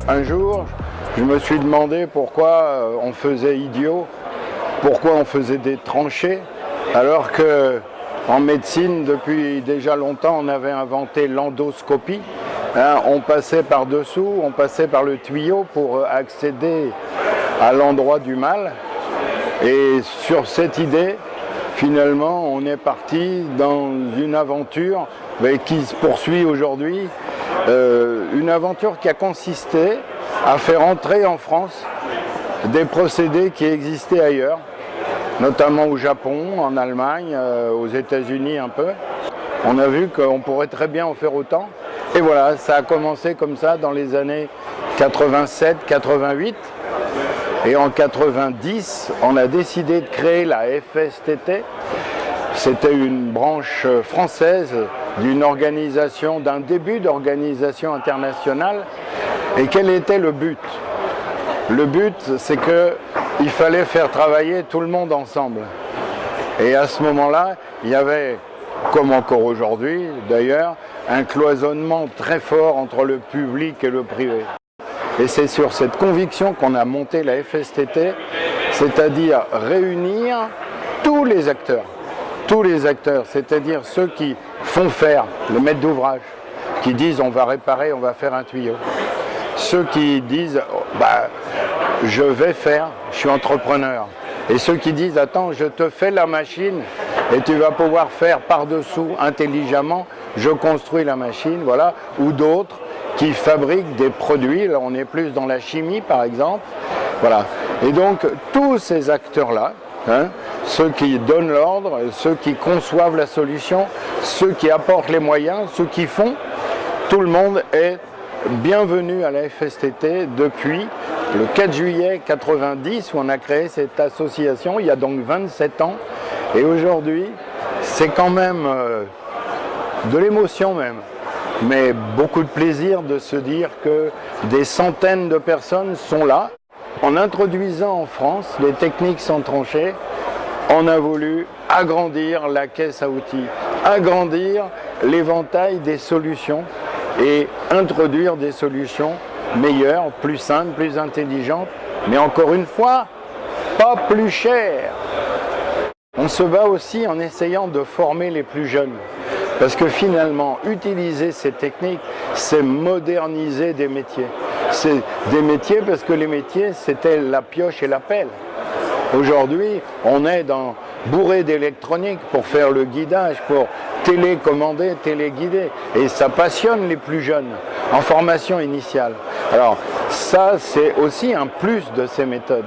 Un jour, je me suis demandé pourquoi on faisait idiot, pourquoi on faisait des tranchées, alors que en médecine, depuis déjà longtemps, on avait inventé l'endoscopie. On passait par-dessous, on passait par le tuyau pour accéder à l'endroit du mal. Et sur cette idée, finalement, on est parti dans une aventure qui se poursuit aujourd'hui. Une aventure qui a consisté à faire entrer en France des procédés qui existaient ailleurs, notamment au Japon, en Allemagne, aux États-Unis un peu. On a vu qu'on pourrait très bien en faire autant. Et voilà, ça a commencé comme ça dans les années 87-88. Et en 90, on a décidé de créer la FSTT. C'était une branche française d'une organisation, d'un début d'organisation internationale. Et quel était le but? Le but, c'est qu'il fallait faire travailler tout le monde ensemble. Et à ce moment-là, il y avait, comme encore aujourd'hui d'ailleurs, un cloisonnement très fort entre le public et le privé. Et c'est sur cette conviction qu'on a monté la FSTT, c'est-à-dire réunir tous les acteurs, c'est-à-dire ceux qui font faire, les maîtres d'ouvrage, qui disent on va réparer, on va faire un tuyau. Ceux qui disent je vais faire, je suis entrepreneur. Et ceux qui disent attends, je te fais la machine et tu vas pouvoir faire par-dessous intelligemment, je construis la machine, voilà, ou d'autres qui fabriquent des produits, là on est plus dans la chimie par exemple, voilà. Et donc tous ces acteurs-là, ceux qui donnent l'ordre, ceux qui conçoivent la solution, ceux qui apportent les moyens, ceux qui font, tout le monde est bienvenu à la FSTT depuis le 4 juillet 90 où on a créé cette association, il y a donc 27 ans. Et aujourd'hui, c'est quand même de l'émotion même, mais beaucoup de plaisir de se dire que des centaines de personnes sont là. En introduisant en France les techniques sans tranchées, on a voulu agrandir la caisse à outils, agrandir l'éventail des solutions et introduire des solutions meilleures, plus simples, plus intelligentes, mais encore une fois, pas plus chères. On se bat aussi en essayant de former les plus jeunes, parce que finalement, utiliser ces techniques, c'est moderniser des métiers. C'est des métiers parce que les métiers, c'était la pioche et la pelle. Aujourd'hui, on est bourré d'électronique pour faire le guidage, pour télécommander, téléguider. Et ça passionne les plus jeunes en formation initiale. Alors ça, c'est aussi un plus de ces méthodes.